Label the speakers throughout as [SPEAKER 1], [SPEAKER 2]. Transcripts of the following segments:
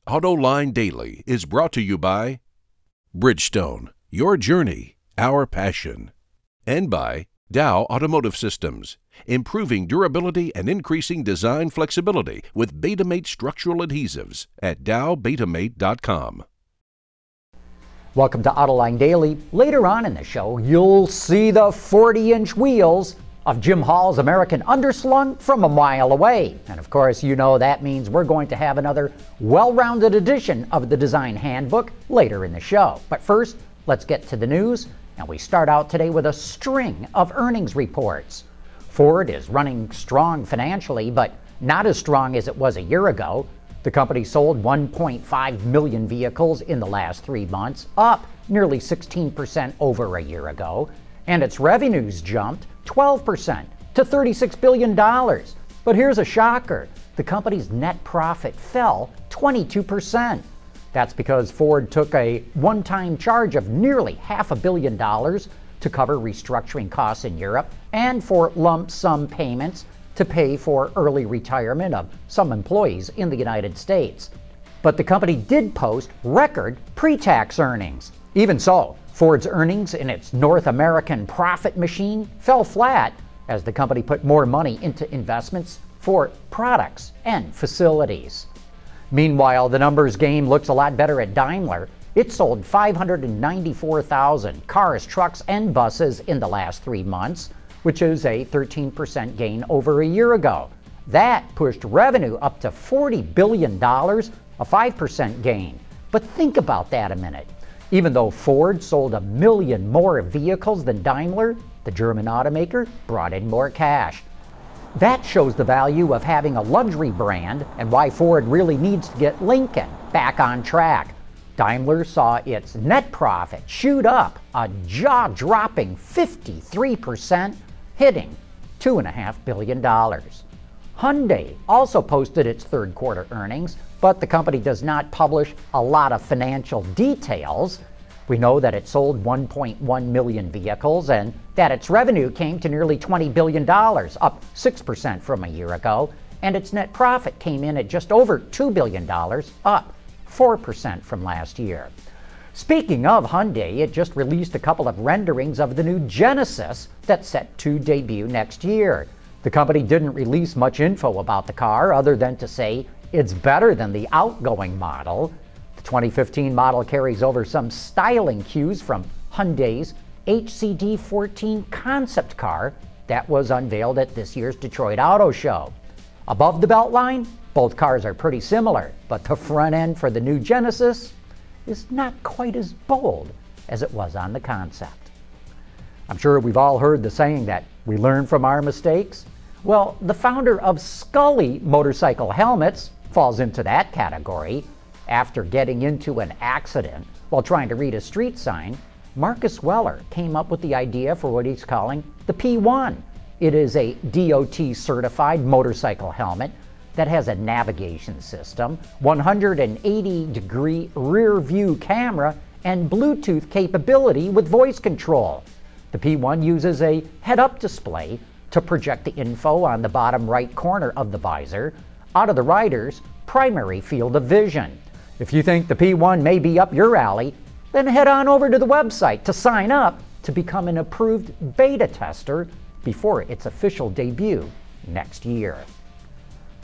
[SPEAKER 1] Autoline Daily is brought to you by Bridgestone, your journey, our passion, and by Dow Automotive Systems, improving durability and increasing design flexibility with Betamate structural adhesives at dowbetamate.com.
[SPEAKER 2] Welcome to Autoline Daily. Later on in the show, you'll see the 40-inch wheels of Jim Hall's American Underslung from a mile away. And of course, you know that means we're going to have another well-rounded edition of the Design Handbook later in the show. But first, let's get to the news. And we start out today with a string of earnings reports. Ford is running strong financially, but not as strong as it was a year ago. The company sold 1.5 million vehicles in the last 3 months, up nearly 16% over a year ago, and its revenues jumped 12% to $36 billion. But here's a shocker. The company's net profit fell 22%. That's because Ford took a one-time charge of nearly $500 million to cover restructuring costs in Europe and for lump sum payments to pay for early retirement of some employees in the United States. But the company did post record pre-tax earnings. Even so, Ford's earnings in its North American profit machine fell flat as the company put more money into investments for products and facilities. Meanwhile, the numbers game looks a lot better at Daimler. It sold 594,000 cars, trucks, and buses in the last 3 months, which is a 13% gain over a year ago. That pushed revenue up to $40 billion, a 5% gain. But think about that a minute. Even though Ford sold 1 million more vehicles than Daimler, the German automaker brought in more cash. That shows the value of having a luxury brand and why Ford really needs to get Lincoln back on track. Daimler saw its net profit shoot up a jaw-dropping 53%, hitting $2.5 billion. Hyundai also posted its third quarter earnings, but the company does not publish a lot of financial details. We know that it sold 1.1 million vehicles and that its revenue came to nearly $20 billion, up 6% from a year ago, and its net profit came in at just over $2 billion, up 4% from last year. Speaking of Hyundai, it just released a couple of renderings of the new Genesis that's set to debut next year. The company didn't release much info about the car other than to say it's better than the outgoing model. The 2015 model carries over some styling cues from Hyundai's HCD14 concept car that was unveiled at this year's Detroit Auto Show. Above the belt line, both cars are pretty similar, but the front end for the new Genesis is not quite as bold as it was on the concept. I'm sure we've all heard the saying that we learn from our mistakes. Well, the founder of Scully motorcycle helmets falls into that category. After getting into an accident while trying to read a street sign, Marcus Weller came up with the idea for what he's calling the P1. It is a DOT-certified motorcycle helmet that has a navigation system, 180-degree rear-view camera, and Bluetooth capability with voice control. The P1 uses a head-up display to project the info on the bottom right corner of the visor out of the rider's primary field of vision. If you think the P1 may be up your alley, then head on over to the website to sign up to become an approved beta tester before its official debut next year.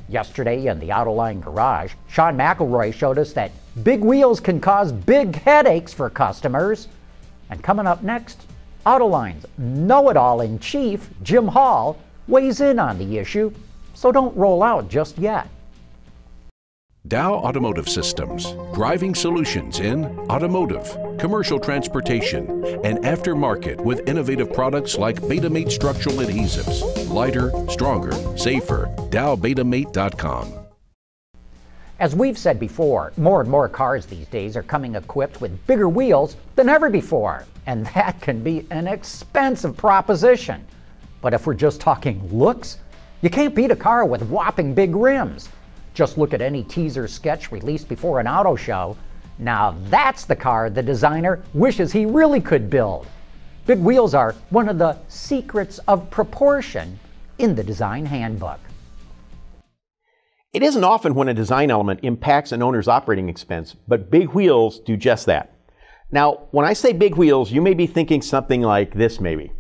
[SPEAKER 2] Yesterday in the Autoline garage, Sean McElroy showed us that big wheels can cause big headaches for customers. And coming up next, Autoline's know-it-all-in-chief, Jim Hall, weighs in on the issue, so don't roll out just yet.
[SPEAKER 1] Dow Automotive Systems, driving solutions in automotive, commercial transportation, and aftermarket with innovative products like Betamate structural adhesives. Lighter, stronger, safer. dowbetamate.com.
[SPEAKER 2] As we've said before, more and more cars these days are coming equipped with bigger wheels than ever before, and that can be an expensive proposition. But if we're just talking looks, you can't beat a car with whopping big rims. Just look at any teaser sketch released before an auto show. Now that's the car the designer wishes he really could build. Big wheels are one of the secrets of proportion in the Design Handbook.
[SPEAKER 3] It isn't often when a design element impacts an owner's operating expense, but big wheels do just that. Now, when I say big wheels, you may be thinking something like this maybe.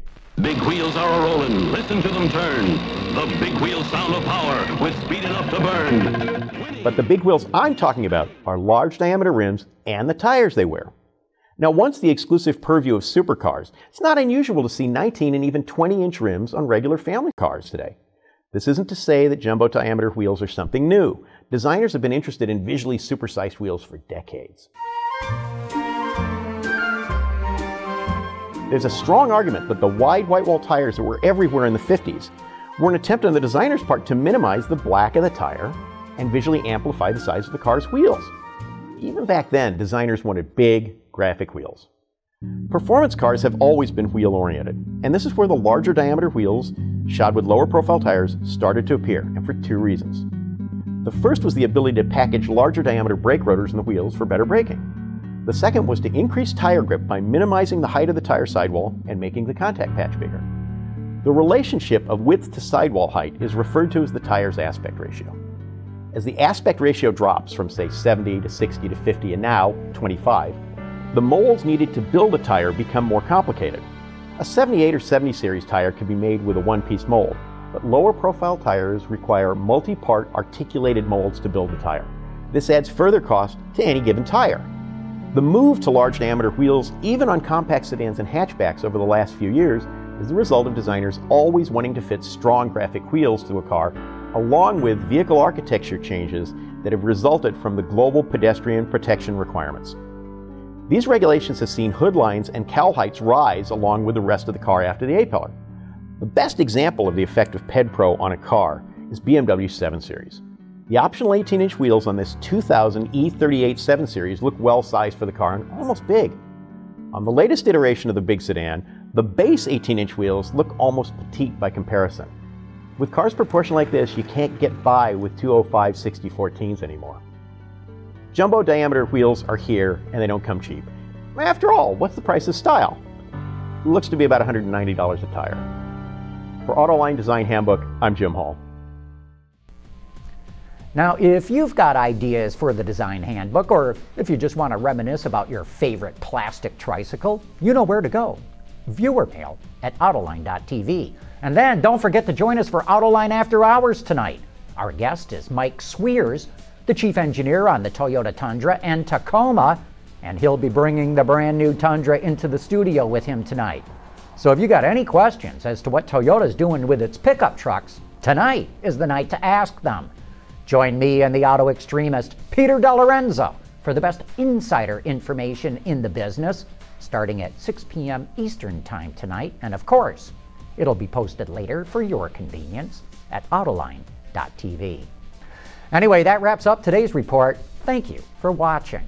[SPEAKER 4] Big wheels are a-rollin', listen to them turn. The big wheel sound of power with speed enough to burn.
[SPEAKER 3] But the big wheels I'm talking about are large diameter rims and the tires they wear. Now, once the exclusive purview of supercars, it's not unusual to see 19 and even 20-inch rims on regular family cars today. This isn't to say that jumbo diameter wheels are something new. Designers have been interested in visually supersized wheels for decades. There's a strong argument that the wide white wall tires that were everywhere in the 50s were an attempt on the designer's part to minimize the black of the tire and visually amplify the size of the car's wheels. Even back then, designers wanted big, graphic wheels. Performance cars have always been wheel-oriented, and this is where the larger diameter wheels, shod with lower profile tires, started to appear, and for two reasons. The first was the ability to package larger diameter brake rotors in the wheels for better braking. The second was to increase tire grip by minimizing the height of the tire sidewall and making the contact patch bigger. The relationship of width to sidewall height is referred to as the tire's aspect ratio. As the aspect ratio drops from, say, 70 to 60 to 50 and now 25, the molds needed to build a tire become more complicated. A 78 or 70 series tire can be made with a one-piece mold, but lower profile tires require multi-part articulated molds to build the tire. This adds further cost to any given tire. The move to large diameter wheels, even on compact sedans and hatchbacks over the last few years, is the result of designers always wanting to fit strong graphic wheels to a car, along with vehicle architecture changes that have resulted from the global pedestrian protection requirements. These regulations have seen hood lines and cowl heights rise along with the rest of the car after the A-pillar. The best example of the effect of PedPro on a car is BMW's 7 Series. The optional 18-inch wheels on this 2000 E38 7 Series look well-sized for the car and almost big. On the latest iteration of the big sedan, the base 18-inch wheels look almost petite by comparison. With cars proportioned like this, you can't get by with 205 6014s anymore. Jumbo diameter wheels are here and they don't come cheap. After all, what's the price of style? It looks to be about $190 a tire. For Autoline Design Handbook, I'm Jim Hall.
[SPEAKER 2] Now, if you've got ideas for the Design Handbook, or if you just want to reminisce about your favorite plastic tricycle, you know where to go. Viewer mail at Autoline.tv. And then don't forget to join us for Autoline After Hours tonight. Our guest is Mike Sweers, the chief engineer on the Toyota Tundra and Tacoma, and he'll be bringing the brand new Tundra into the studio with him tonight. So if you got any questions as to what Toyota's doing with its pickup trucks, tonight is the night to ask them. Join me and the auto extremist Peter DeLorenzo for the best insider information in the business, starting at 6 p.m. Eastern Time tonight. And of course, it'll be posted later for your convenience at Autoline.tv. Anyway, that wraps up today's report. Thank you for watching.